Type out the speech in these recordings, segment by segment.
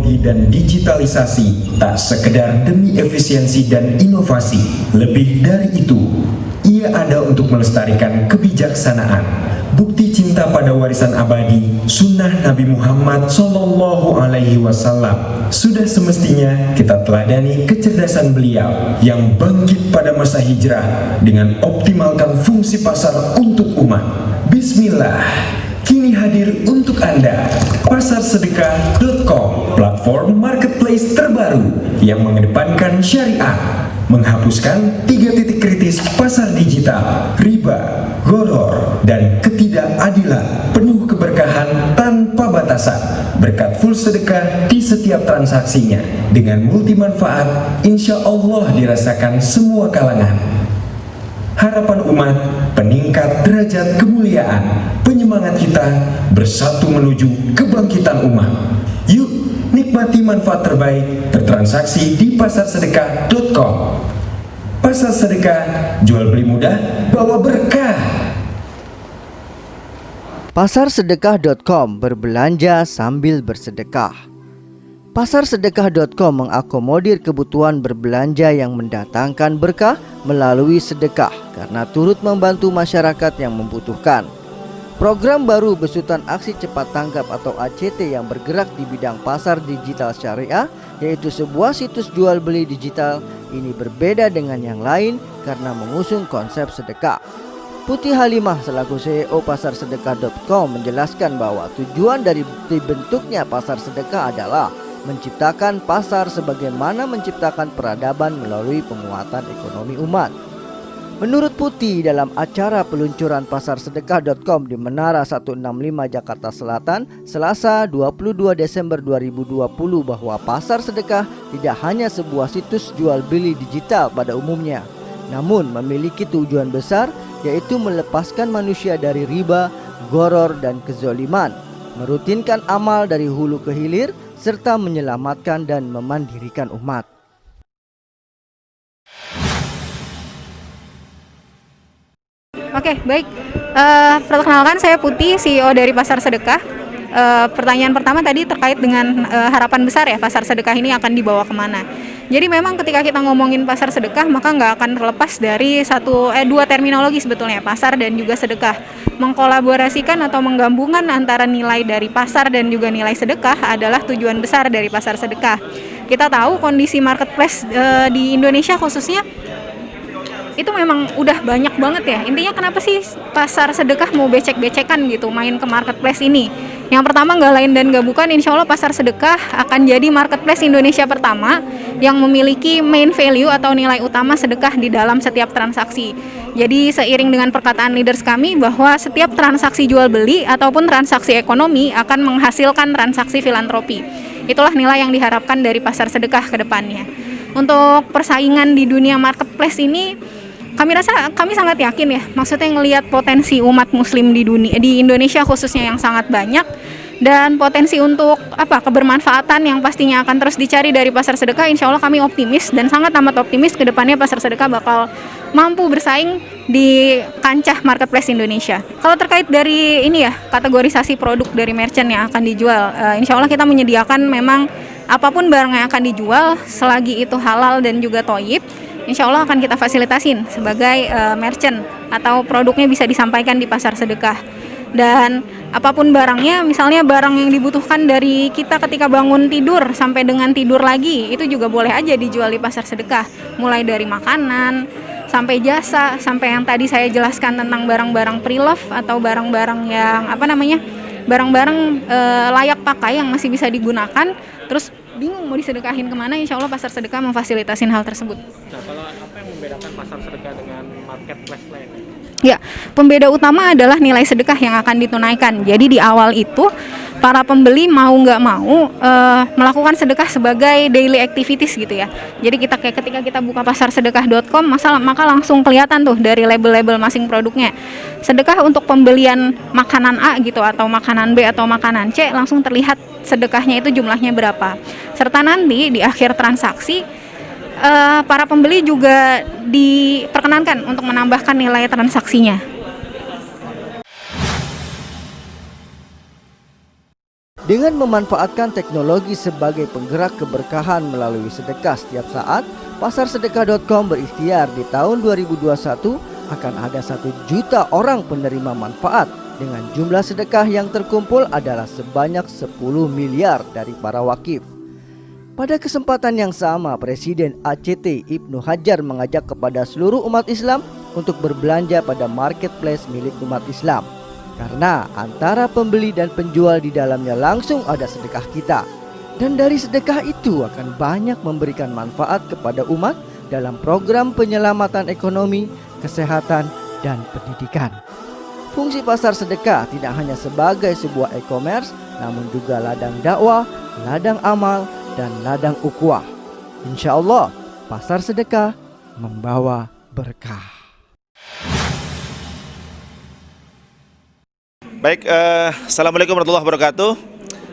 teknologi dan digitalisasi tak sekedar demi efisiensi dan inovasi. Lebih dari itu, ia ada untuk melestarikan kebijaksanaan, bukti cinta pada warisan abadi sunnah Nabi Muhammad SAW. Sudah semestinya kita teladani kecerdasan beliau yang bangkit pada masa hijrah dengan optimalkan fungsi pasar untuk umat. Bismillah, kini hadir untuk Anda pasarsedekah.com, platform marketplace terbaru yang mengedepankan syariat, menghapuskan 3 titik kritis pasar digital, riba, gharar, dan ketidakadilan, penuh keberkahan tanpa batasan, berkat full sedekah di setiap transaksinya, dengan multi manfaat, insya Allah dirasakan semua kalangan. Harapan umat, peningkat derajat kemuliaan, penyemangat kita bersatu menuju kebangkitan umat. Yuk, nikmati manfaat terbaik bertransaksi di pasarsedekah.com. Pasar Sedekah, jual beli mudah, bawa berkah. Pasarsedekah.com, berbelanja sambil bersedekah. Pasarsedekah.com mengakomodir kebutuhan berbelanja yang mendatangkan berkah melalui sedekah karena turut membantu masyarakat yang membutuhkan. Program baru besutan aksi cepat tanggap atau ACT yang bergerak di bidang pasar digital syariah, yaitu sebuah situs jual beli digital, ini berbeda dengan yang lain karena mengusung konsep sedekah. Putih Halimah selaku CEO pasarsedekah.com menjelaskan bahwa tujuan dari dibentuknya pasar sedekah adalah menciptakan pasar sebagaimana menciptakan peradaban melalui penguatan ekonomi umat. Menurut Putih, dalam acara peluncuran pasarsedekah.com di Menara 165 Jakarta Selatan, Selasa 22 Desember 2020, bahwa pasar sedekah tidak hanya sebuah situs jual beli digital pada umumnya, namun memiliki tujuan besar, yaitu melepaskan manusia dari riba, gharar, dan kezoliman, merutinkan amal dari hulu ke hilir, serta menyelamatkan dan memandirikan umat. Oke, baik. Perkenalkan, saya Putih, CEO dari Pasar Sedekah. Pertanyaan pertama tadi terkait dengan harapan besar ya, pasar sedekah ini akan dibawa kemana. Jadi memang ketika kita ngomongin pasar sedekah, maka nggak akan terlepas dari dua terminologi sebetulnya, pasar dan juga sedekah. Mengkolaborasikan atau menggabungkan antara nilai dari pasar dan juga nilai sedekah adalah tujuan besar dari pasar sedekah. Kita tahu kondisi marketplace di Indonesia khususnya itu memang udah banyak banget ya. Intinya kenapa sih pasar sedekah mau becek-becekan gitu main ke marketplace ini? Yang pertama nggak lain dan nggak bukan, insya Allah pasar sedekah akan jadi marketplace Indonesia pertama yang memiliki main value atau nilai utama sedekah di dalam setiap transaksi. Jadi seiring dengan perkataan leaders kami bahwa setiap transaksi jual beli ataupun transaksi ekonomi akan menghasilkan transaksi filantropi. Itulah nilai yang diharapkan dari pasar sedekah ke depannya. Untuk persaingan di dunia marketplace ini, kami sangat yakin ya, maksudnya ngelihat potensi umat muslim di Indonesia khususnya yang sangat banyak, dan potensi untuk kebermanfaatan yang pastinya akan terus dicari dari pasar sedekah. Insya Allah kami optimis dan sangat amat optimis ke depannya pasar sedekah bakal mampu bersaing di kancah marketplace Indonesia. Kalau terkait dari ini ya, kategorisasi produk dari merchant yang akan dijual, insya Allah kita menyediakan memang apapun barang yang akan dijual selagi itu halal dan juga thoyyib, insya Allah akan kita fasilitasin sebagai merchant atau produknya bisa disampaikan di pasar sedekah. Dan apapun barangnya, misalnya barang yang dibutuhkan dari kita ketika bangun tidur sampai dengan tidur lagi, itu juga boleh aja dijual di pasar sedekah. Mulai dari makanan, sampai jasa, sampai yang tadi saya jelaskan tentang barang-barang pre-love atau barang-barang yang barang-barang layak pakai yang masih bisa digunakan, terus bingung mau disedekahin kemana, insya Allah pasar sedekah memfasilitasin hal tersebut. Nah, kalau apa yang membedakan pasar sedekah dengan marketplace lainnya? Ya, pembeda utama adalah nilai sedekah yang akan ditunaikan. Jadi di awal itu para pembeli mau nggak mau melakukan sedekah sebagai daily activities gitu ya. Jadi ketika kita buka pasarsedekah.com, maka langsung kelihatan tuh dari label-label masing produknya. Sedekah untuk pembelian makanan A gitu, atau makanan B atau makanan C, langsung terlihat sedekahnya itu jumlahnya berapa. Serta nanti di akhir transaksi para pembeli juga diperkenankan untuk menambahkan nilai transaksinya. Dengan memanfaatkan teknologi sebagai penggerak keberkahan melalui sedekah setiap saat, pasarsedekah.com berikhtiar di tahun 2021 akan ada 1 juta orang penerima manfaat dengan jumlah sedekah yang terkumpul adalah sebanyak 10 miliar dari para wakif. Pada kesempatan yang sama, Presiden ACT Ibnu Hajar mengajak kepada seluruh umat Islam untuk berbelanja pada marketplace milik umat Islam. Karena antara pembeli dan penjual di dalamnya langsung ada sedekah kita. Dan dari sedekah itu akan banyak memberikan manfaat kepada umat dalam program penyelamatan ekonomi, kesehatan, dan pendidikan. Fungsi pasar sedekah tidak hanya sebagai sebuah e-commerce, namun juga ladang dakwah, ladang amal, dan ladang ukhuwah. Insya Allah, pasar sedekah membawa berkah. Baik, Assalamualaikum warahmatullahi wabarakatuh.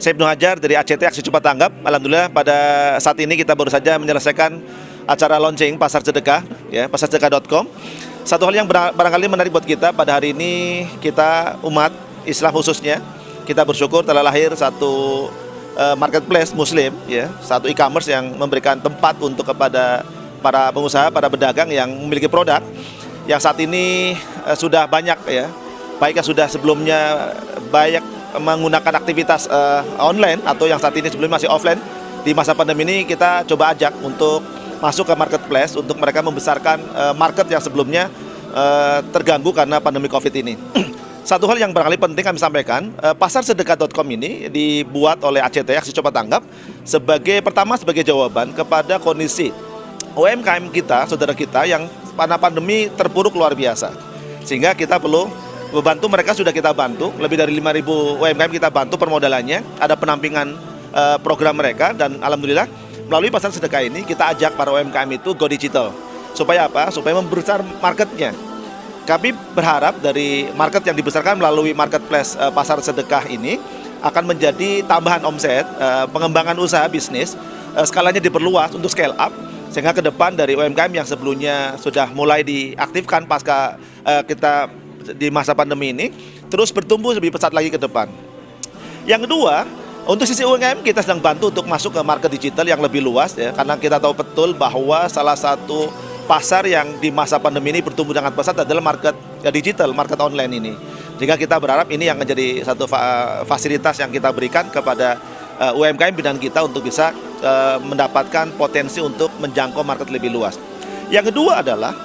Saya Ibnu Hajar dari ACT Aksi Cepat Tanggap. Alhamdulillah pada saat ini kita baru saja menyelesaikan acara launching Pasar Sedekah, ya, pasarsedekah.com. Satu hal yang barangkali menarik buat kita pada hari ini, kita umat Islam khususnya, kita bersyukur telah lahir satu marketplace Muslim, ya, satu e-commerce yang memberikan tempat untuk kepada para pengusaha, para pedagang yang memiliki produk yang saat ini sudah banyak, ya. Baik yang sudah sebelumnya banyak menggunakan aktivitas online atau yang saat ini sebelumnya masih offline. Di masa pandemi ini kita coba ajak untuk masuk ke marketplace untuk mereka membesarkan market yang sebelumnya terganggu karena pandemi COVID ini. Satu hal yang barangkali penting kami sampaikan, pasarsedekah.com ini dibuat oleh ACT Aksi Cepat Tanggap sebagai jawaban kepada kondisi UMKM kita, saudara kita yang pada pandemi terpuruk luar biasa. Sehingga kita perlu membantu mereka, sudah kita bantu, lebih dari 5.000 UMKM kita bantu permodalannya, ada penampingan program mereka, dan alhamdulillah melalui pasar sedekah ini kita ajak para UMKM itu go digital. Supaya apa? Supaya membesar marketnya. Kami berharap dari market yang dibesarkan melalui marketplace pasar sedekah ini akan menjadi tambahan omset, pengembangan usaha bisnis, skalanya diperluas untuk scale up, sehingga ke depan dari UMKM yang sebelumnya sudah mulai diaktifkan pasca kita di masa pandemi ini terus bertumbuh lebih pesat lagi ke depan. Yang kedua, untuk sisi UMKM kita sedang bantu untuk masuk ke market digital yang lebih luas, ya, karena kita tahu betul bahwa salah satu pasar yang di masa pandemi ini bertumbuh sangat pesat adalah market digital, market online ini. Sehingga kita berharap ini yang menjadi satu fasilitas yang kita berikan kepada UMKM binaan kita untuk bisa mendapatkan potensi untuk menjangkau market lebih luas. Yang kedua adalah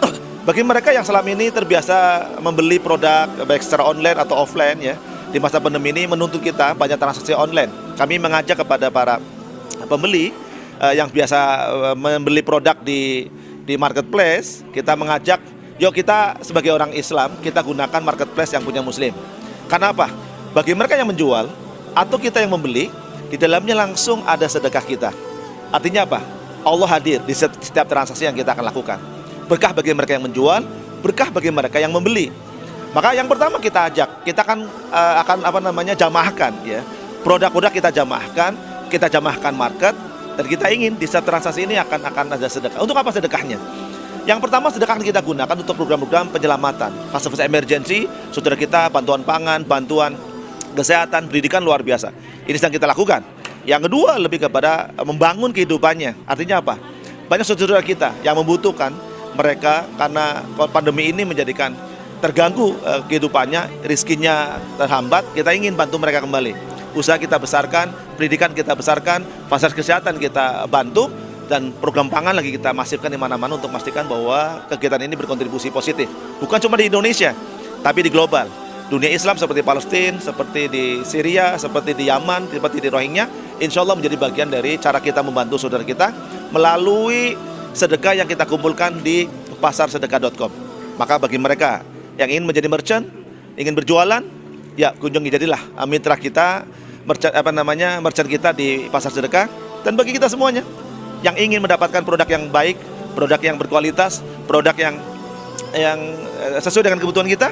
bagi mereka yang selama ini terbiasa membeli produk baik secara online atau offline, ya, di masa pandemi ini menuntut kita banyak transaksi online. Kami mengajak kepada para pembeli yang biasa membeli produk di marketplace, kita mengajak, yuk kita sebagai orang Islam, kita gunakan marketplace yang punya Muslim. Karena apa? Bagi mereka yang menjual atau kita yang membeli, di dalamnya langsung ada sedekah kita. Artinya apa? Allah hadir di setiap transaksi yang kita akan lakukan. Berkah bagi mereka yang menjual, berkah bagi mereka yang membeli. Maka yang pertama kita ajak, kita akan jamahkan, ya, produk-produk kita jamahkan market, dan kita ingin di setiap transaksi ini akan ada sedekah. Untuk apa sedekahnya? Yang pertama, sedekah kita gunakan untuk program-program penyelamatan, fase emergency, saudara kita, bantuan pangan, bantuan kesehatan, pendidikan luar biasa. Ini sedang kita lakukan. Yang kedua, lebih kepada membangun kehidupannya. Artinya apa? Banyak saudara kita yang membutuhkan, mereka karena pandemi ini menjadikan terganggu kehidupannya, rizkinya terhambat, kita ingin bantu mereka kembali. Usaha kita besarkan, pendidikan kita besarkan, fasilitas kesehatan kita bantu, dan program pangan lagi kita masifkan di mana-mana untuk memastikan bahwa kegiatan ini berkontribusi positif. Bukan cuma di Indonesia, tapi di global. Dunia Islam seperti Palestina, seperti di Syria, seperti di Yaman, seperti di Rohingya, insya Allah menjadi bagian dari cara kita membantu saudara kita melalui sedekah yang kita kumpulkan di pasarsedekah.com. Maka bagi mereka yang ingin menjadi merchant, ingin berjualan, ya kunjungi jadilah mitra kita, merchant kita di Pasar Sedekah. Dan bagi kita semuanya yang ingin mendapatkan produk yang baik, produk yang berkualitas, produk yang sesuai dengan kebutuhan kita,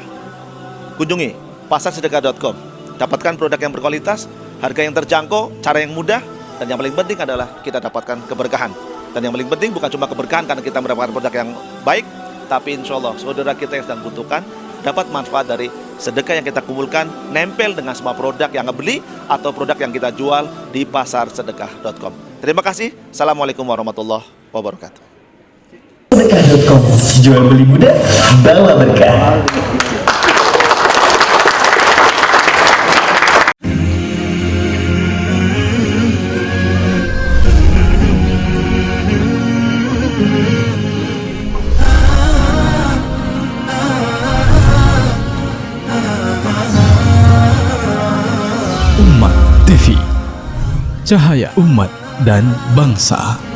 kunjungi pasarsedekah.com. Dapatkan produk yang berkualitas, harga yang terjangkau, cara yang mudah, dan yang paling penting adalah kita dapatkan keberkahan. Dan yang paling penting bukan cuma keberkahan karena kita mendapatkan produk yang baik, tapi insya Allah saudara kita yang sedang butuhkan dapat manfaat dari sedekah yang kita kumpulkan nempel dengan semua produk yang ngebeli atau produk yang kita jual di pasarsedekah.com. Terima kasih. Assalamualaikum warahmatullahi wabarakatuh. Sedekah.com, jual beli mudah, bawa berkah. Umat TV, cahaya umat dan bangsa.